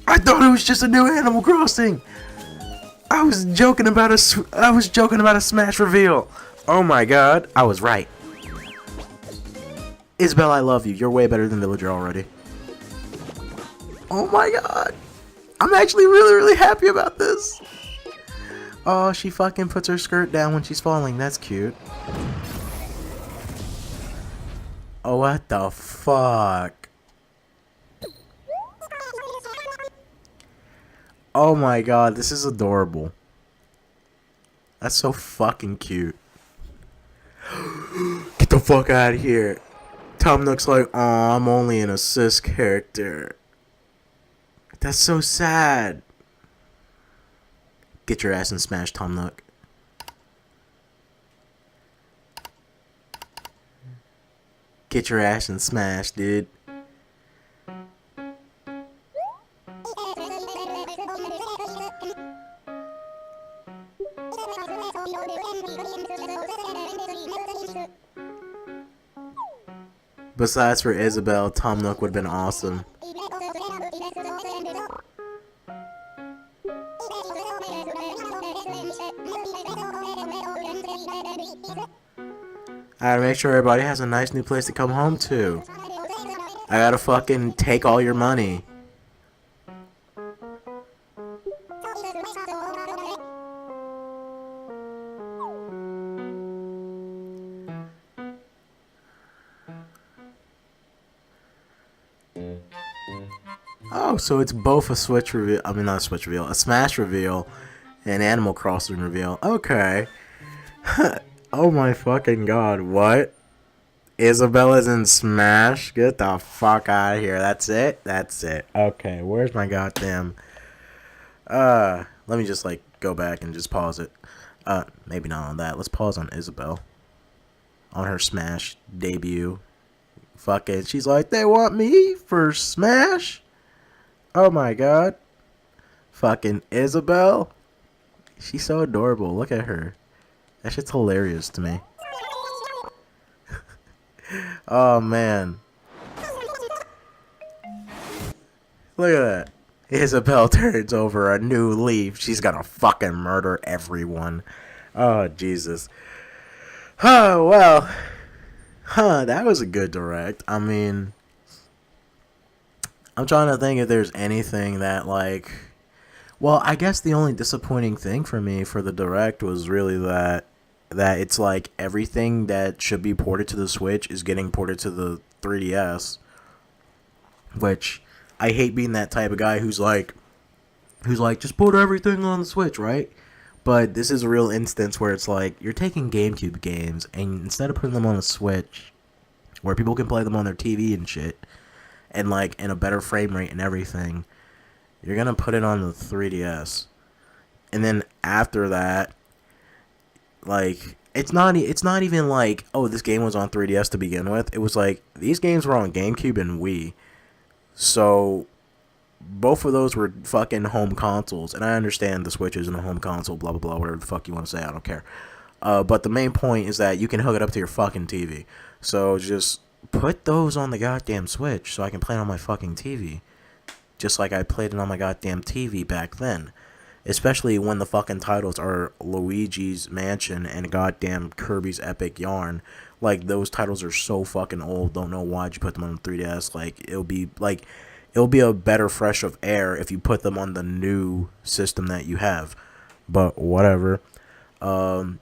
I thought it was just a new Animal Crossing. I was joking about a Smash reveal. Oh my god, I was right. Isabelle, I love you. You're way better than Villager already. Oh my god. I'm actually really happy about this. Oh, she fucking puts her skirt down when she's falling. That's cute. Oh, what the fuck? Oh my god, this is adorable. That's so fucking cute. Get the fuck out of here. Tom Nook's like, oh, I'm only an assist character. That's so sad. Get your ass in Smash, Tom Nook. Get your ass in Smash, dude. Besides for Isabelle, Tom Nook would have been awesome. I gotta make sure everybody has a nice new place to come home to. I gotta fucking take all your money. Oh, so it's both a Switch reveal. I mean, not a Switch reveal, a Smash reveal, and Animal Crossing reveal. Okay. Oh my fucking god! What? Isabella's in Smash? Get the fuck out of here! That's it. That's it. Okay. Where's my goddamn? Let me just like go back and just pause it. Maybe not on that. Let's pause on Isabel. On her Smash debut. Fucking, she's like, they want me for Smash? Oh my god. Fucking Isabel. She's so adorable. Look at her. That shit's hilarious to me. Oh man. Look at that. Isabel turns over a new leaf. She's gonna fucking murder everyone. Oh, Jesus. Oh, well. That was a good direct. I mean, I'm trying to think if there's anything that, like... Well, I guess the only disappointing thing for me for the direct was really that it's like everything that should be ported to the Switch is getting ported to the 3DS. Which, I hate being that type of guy who's like, just put everything on the Switch, right? But this is a real instance where it's like, you're taking GameCube games, and instead of putting them on the Switch, where people can play them on their TV and shit, and like, in a better frame rate and everything, you're gonna put it on the 3DS. And then after that, like, it's not even like, oh, this game was on 3DS to begin with. It was like, these games were on GameCube and Wii. So, both of those were fucking home consoles. And I understand the Switch isn't a home console, blah, blah, blah, whatever the fuck you want to say, I don't care. But the main point is that you can hook it up to your fucking TV. So, just put those on the goddamn Switch so I can play it on my fucking TV. Just like I played it on my goddamn TV back then. Especially when the fucking titles are Luigi's Mansion and goddamn Kirby's Epic Yarn. Like, those titles are so fucking old. Don't know why'd you put them on the 3DS. Like, it'll be a better fresh of air if you put them on the new system that you have. But whatever. Mario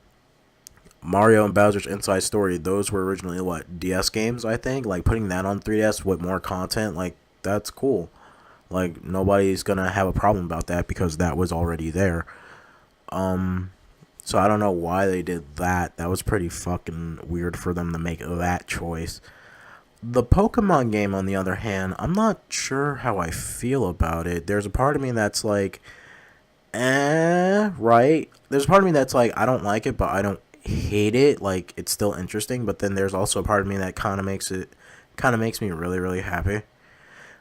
and Bowser's Inside Story, those were originally what, DS games, I think? Like, putting that on 3DS with more content, like, that's cool. Like, nobody's gonna have a problem about that because that was already there. So I don't know why they did that. That was pretty fucking weird for them to make that choice. The Pokemon game, on the other hand, I'm not sure how I feel about it. There's a part of me that's like, right? There's a part of me that's like, I don't like it, but I don't hate it. Like, it's still interesting. But then there's also a part of me that kind of makes me really, really happy.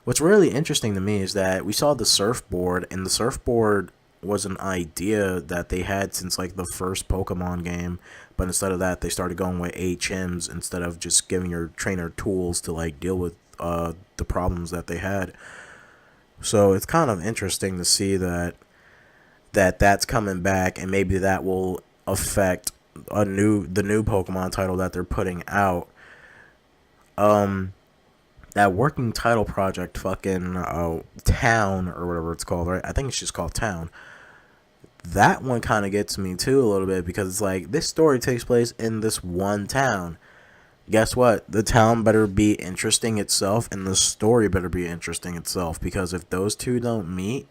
What's really interesting to me is that we saw the surfboard, and the surfboard was an idea that they had since like the first Pokemon game, but instead of that they started going with HMs instead of just giving your trainer tools to like deal with the problems that they had. So it's kind of interesting to see that's coming back, and maybe that will affect the new Pokemon title that they're putting out. That working title project, fucking Town, or whatever it's called, right? I think it's just called Town. That one kind of gets me too a little bit, because it's like, this story takes place in this one town. Guess what? The town better be interesting itself, and the story better be interesting itself, because if those two don't meet,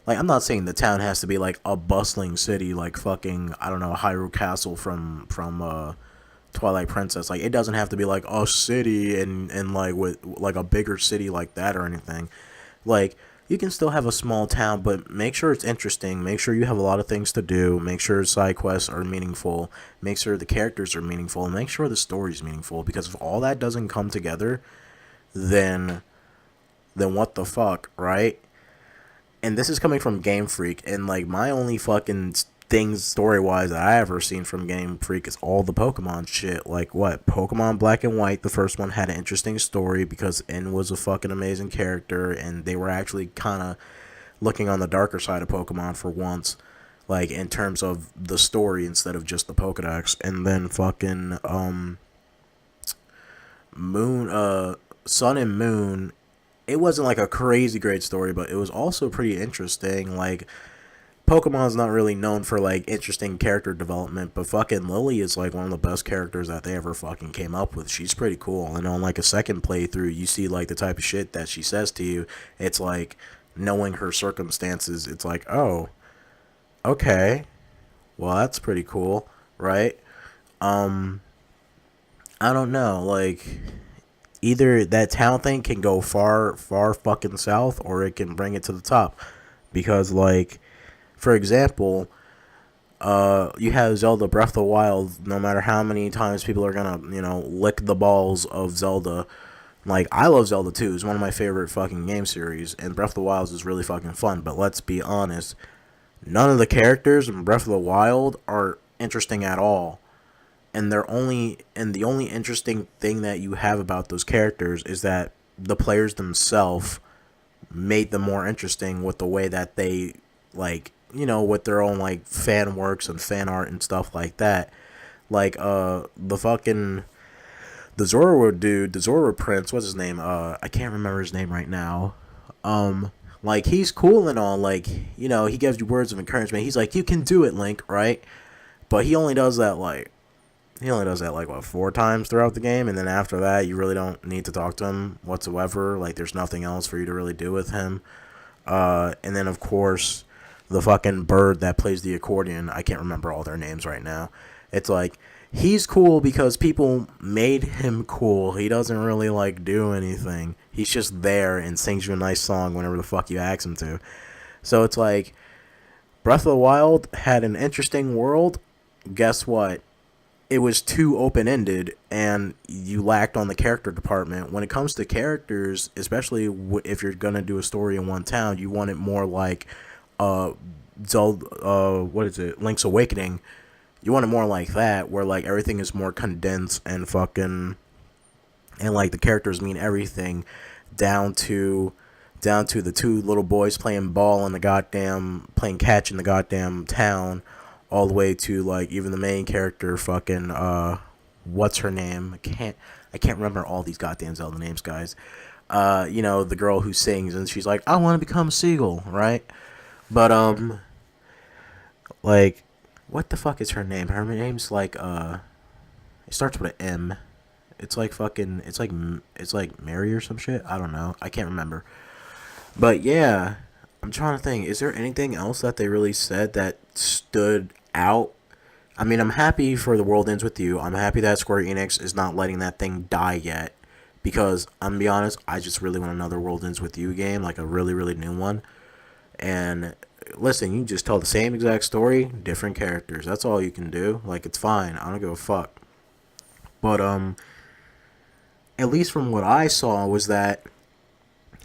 like, I'm not saying the town has to be like a bustling city, like fucking, I don't know, Hyrule Castle from Twilight Princess. Like, it doesn't have to be like a city and like with like a bigger city like that or anything. Like, you can still have a small town, but make sure it's interesting. Make sure you have a lot of things to do. Make sure side quests are meaningful. Make sure the characters are meaningful. And make sure the story's meaningful. Because if all that doesn't come together, then what the fuck, right? And this is coming from Game Freak, and like, my only fucking things story-wise that I ever seen from Game Freak is all the Pokemon shit. Like, what? Pokemon Black and White, the first one, had an interesting story because N was a fucking amazing character, and they were actually kind of looking on the darker side of Pokemon for once, like, in terms of the story instead of just the Pokedex. And then fucking Sun and Moon, it wasn't like a crazy great story, but it was also pretty interesting. Like, Pokemon's not really known for like interesting character development, but fucking Lily is like one of the best characters that they ever fucking came up with. She's pretty cool, and on like a second playthrough, you see like the type of shit that she says to you. It's like knowing her circumstances. It's like, oh, okay, well that's pretty cool, right? I don't know, like either that town thing can go far fucking south, or it can bring it to the top, because like, for example, you have Zelda Breath of the Wild. No matter how many times people are gonna, lick the balls of Zelda, like, I love Zelda 2. It's one of my favorite fucking game series, and Breath of the Wild is really fucking fun. But let's be honest, none of the characters in Breath of the Wild are interesting at all. And the only interesting thing that you have about those characters is that the players themselves made them more interesting with the way that they, like, with their own like fan works and fan art and stuff like that. Like the Zora dude, the Zora Prince, what's his name? I can't remember his name right now. Like, he's cool and all, like, he gives you words of encouragement. He's like, you can do it, Link, right? But he only does that like what, 4 times throughout the game, and then after that you really don't need to talk to him whatsoever. Like, there's nothing else for you to really do with him. And then of course the fucking bird that plays the accordion, I can't remember all their names right now. It's like, he's cool because people made him cool. He doesn't really like do anything. He's just there and sings you a nice song whenever the fuck you ask him to. So it's like, Breath of the Wild had an interesting world. Guess what? It was too open-ended, and you lacked on the character department. When it comes to characters, especially if you're gonna do a story in one town, you want it more like Zelda, what is it, Link's Awakening. You want it more like that, where like everything is more condensed and fucking, and like the characters mean everything, down to the 2 little boys playing playing catch in the goddamn town, all the way to like even the main character, fucking what's her name? I can't remember all these goddamn Zelda names, guys. The girl who sings and she's like, I want to become a seagull, right? But like, what the fuck is her name? Her name's like it starts with an M. It's like fucking, it's like Mary or some shit. I don't know. I can't remember. But yeah, I'm trying to think. Is there anything else that they really said that stood out? I mean, I'm happy for The World Ends With You. I'm happy that Square Enix is not letting that thing die yet. Because, I'm gonna be honest, I just really want another World Ends With You game. Like a really, really new one. And listen, you just tell the same exact story, different characters. That's all you can do. Like, it's fine. I don't give a fuck. But, at least from what I saw was that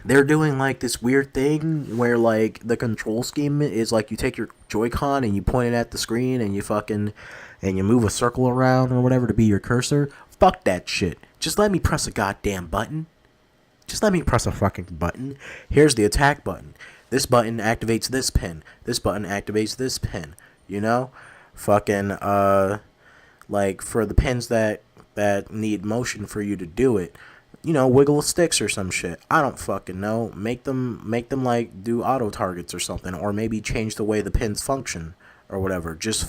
they're doing like this weird thing where like the control scheme is like, you take your Joy-Con and you point it at the screen and you move a circle around or whatever to be your cursor. Fuck that shit. Just let me press a goddamn button. Just let me press a fucking button. Here's the attack button. This button activates this pin. This button activates this pin. Fucking like for the pins that need motion for you to do it, wiggle sticks or some shit. I don't fucking know. Make them like do auto targets or something, or maybe change the way the pins function or whatever. Just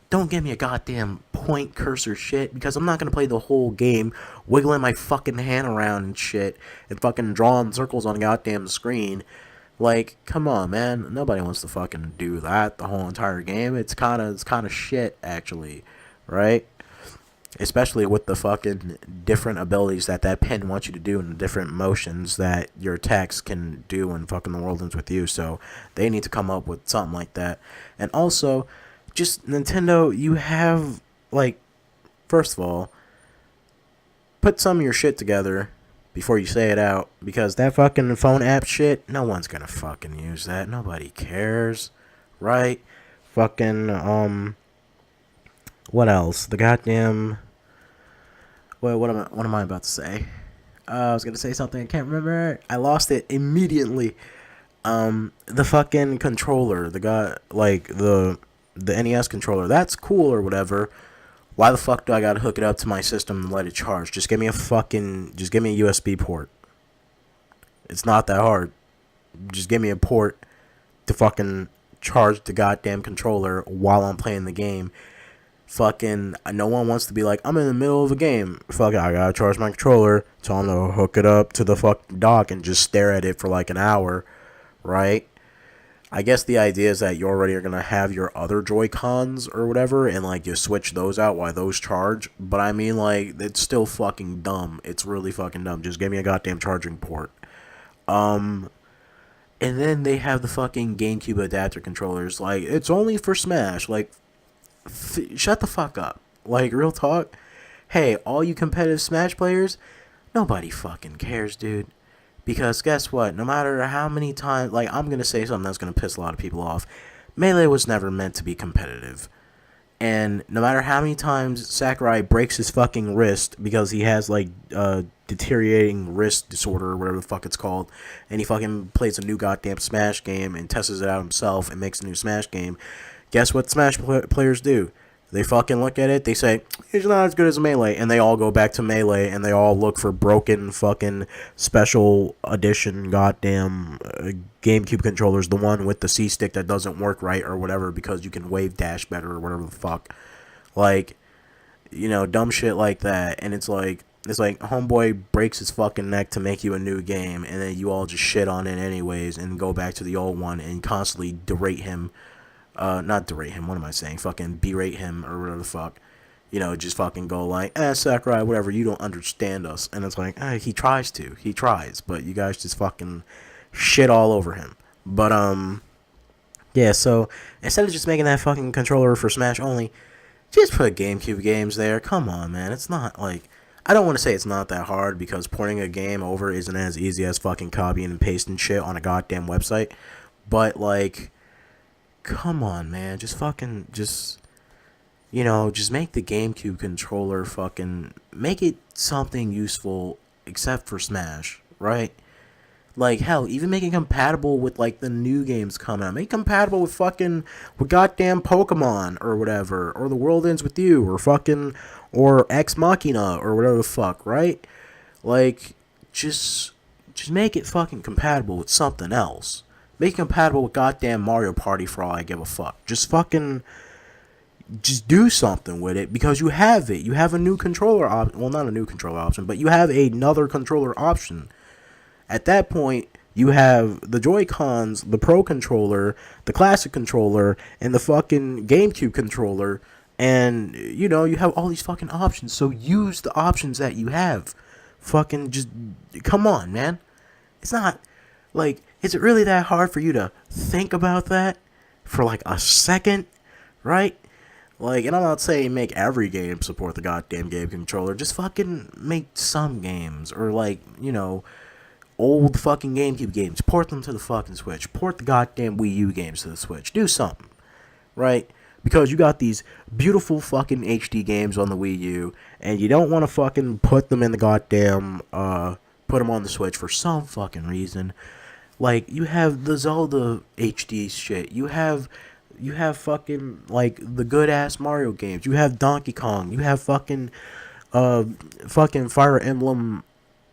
don't give me a goddamn point cursor shit, because I'm not gonna play the whole game wiggling my fucking hand around and shit and fucking drawing circles on the goddamn screen. Like, come on, man. Nobody wants to fucking do that the whole entire game. It's kind of shit, actually, right? Especially with the fucking different abilities that pin wants you to do and the different motions that your attacks can do when fucking The World Ends With You. So they need to come up with something like that. And also, just Nintendo, you have, like, first of all, put some of your shit together before you say it out, because that fucking phone app shit, no one's gonna fucking use that. Nobody cares, right? Fucking, what else? The goddamn, what am I about to say? I was gonna say something, I can't remember. I lost it immediately. The fucking controller, the NES controller, that's cool or whatever. Why the fuck do I gotta hook it up to my system and let it charge? Just give me a USB port. It's not that hard. Just give me a port to fucking charge the goddamn controller while I'm playing the game. Fucking, no one wants to be like, I'm in the middle of a game. Fuck it, I gotta charge my controller. Tell them to hook it up to the fucking dock and just stare at it for like an hour, right? I guess the idea is that you already are gonna have your other Joy-Cons or whatever, and like you switch those out while those charge. But I mean, like, it's still fucking dumb. It's really fucking dumb. Just give me a goddamn charging port. And then they have the fucking GameCube adapter controllers. Like, it's only for Smash. Like, shut the fuck up. Like, real talk. Hey, all you competitive Smash players, nobody fucking cares, dude. Because guess what? No matter how many times, like, I'm going to say something that's going to piss a lot of people off. Melee was never meant to be competitive. And no matter how many times Sakurai breaks his fucking wrist because he has, like, deteriorating wrist disorder or whatever the fuck it's called, and he fucking plays a new goddamn Smash game and tests it out himself and makes a new Smash game, guess what Smash players do? They fucking look at it, they say, it's not as good as Melee, and they all go back to Melee, and they all look for broken fucking special edition goddamn GameCube controllers, the one with the C-stick that doesn't work right or whatever because you can wave dash better or whatever the fuck. Like, you know, dumb shit like that, and it's like homeboy breaks his fucking neck to make you a new game, and then you all just shit on it anyways and go back to the old one and constantly berate him. Not berate him, what am I saying? Fucking berate him or whatever the fuck. You know, just fucking go like, Sakurai, whatever, you don't understand us. And it's like, he tries, but you guys just fucking shit all over him. But, yeah, so instead of just making that fucking controller for Smash only, just put GameCube games there. Come on, man. It's not like, I don't want to say it's not that hard because porting a game over isn't as easy as fucking copying and pasting shit on a goddamn website. But, like, come on, man. Just fucking, you know, just make the GameCube controller fucking, make it something useful except for Smash, right? Like, hell, even make it compatible with, like, the new games coming out. Make it compatible with goddamn Pokemon or whatever, or The World Ends With You, or fucking, or Ex Machina, or whatever the fuck, right? Like, just make it fucking compatible with something else. Make it compatible with goddamn Mario Party for all I give a fuck. Just do something with it because you have it. You have a new controller option. Well, not a new controller option, but you have another controller option. At that point, you have the Joy-Cons, the Pro controller, the Classic controller, and the fucking GameCube controller. And, you know, you have all these fucking options. So use the options that you have. Fucking just, come on, man. It's not, like, is it really that hard for you to think about that for, like, a second, right? Like, and I'm not saying make every game support the goddamn game controller. Just fucking make some games. Or, like, you know, old fucking GameCube games. Port them to the fucking Switch. Port the goddamn Wii U games to the Switch. Do something, right? Because you got these beautiful fucking HD games on the Wii U, and you don't want to fucking put them in the goddamn, put them on the Switch for some fucking reason. Like, you have the Zelda HD shit. You have fucking, like, the good-ass Mario games. You have Donkey Kong. You have fucking Fire Emblem,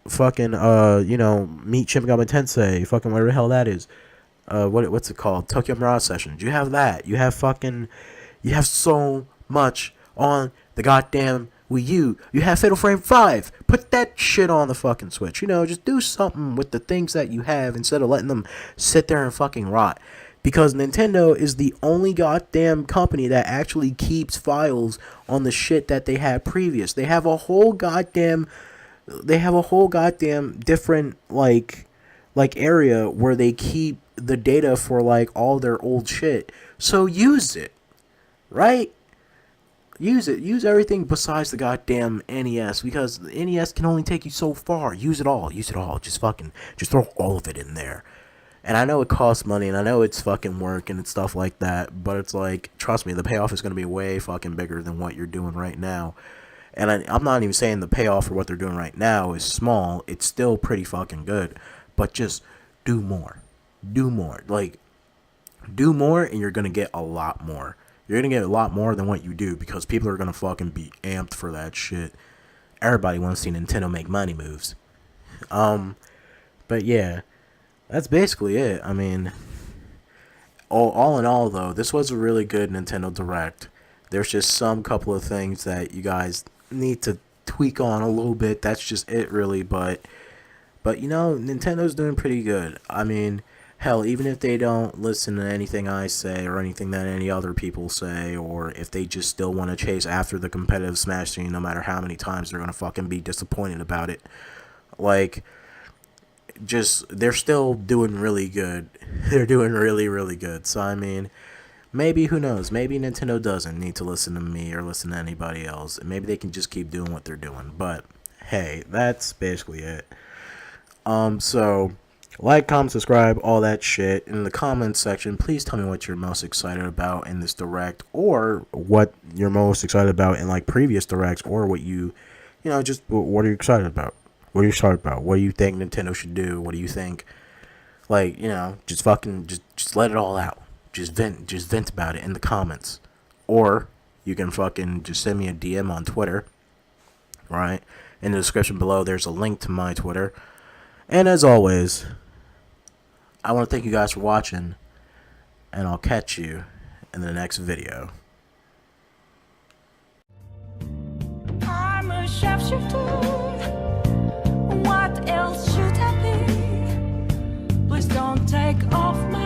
fucking, you know, Meet Shin Megami Tensei, fucking whatever the hell that is. What's it called? Tokyo Mirage Sessions. You have that. You have so much on the goddamn Wii U. You have Fatal Frame 5. Put that shit on the fucking Switch. You know, just do something with the things that you have instead of letting them sit there and fucking rot. Because Nintendo is the only goddamn company that actually keeps files on the shit that they had previous. They have a whole goddamn different like area where they keep the data for like all their old shit. So use it. Right? Use it. Use everything besides the goddamn NES, because the NES can only take you so far. Use it all. Use it all. Just throw all of it in there. And I know it costs money, and I know it's fucking work and stuff like that, but it's like, trust me, the payoff is going to be way fucking bigger than what you're doing right now. And I'm not even saying the payoff for what they're doing right now is small. It's still pretty fucking good. But just do more. Do more. Like, do more, and you're going to get a lot more. You're going to get a lot more than what you do, because people are going to fucking be amped for that shit. Everybody wants to see Nintendo make money moves. But yeah, that's basically it. I mean, all in all, though, this was a really good Nintendo Direct. There's just some couple of things that you guys need to tweak on a little bit. That's just it, really. But you know, Nintendo's doing pretty good. I mean, hell, even if they don't listen to anything I say or anything that any other people say, or if they just still want to chase after the competitive Smash scene, no matter how many times they're gonna fucking be disappointed about it, like, just, they're still doing really good. They're doing really, really good. So I mean, maybe, who knows, maybe Nintendo doesn't need to listen to me or listen to anybody else. Maybe they can just keep doing what they're doing. But hey, that's basically it. So like, comment, subscribe, all that shit. In the comments section, please tell me what you're most excited about in this Direct, or what you're most excited about in like previous Directs, or what you know, just what are you excited about? What are you excited about? What do you think Nintendo should do? What do you think? Like, you know, just fucking, just let it all out. Just vent about it in the comments. Or you can fucking just send me a DM on Twitter. Right? In the description below, there's a link to my Twitter. And as always, I want to thank you guys for watching. And I'll catch you in the next video. I'm a sharpshooter. What else should I be? Please don't take off my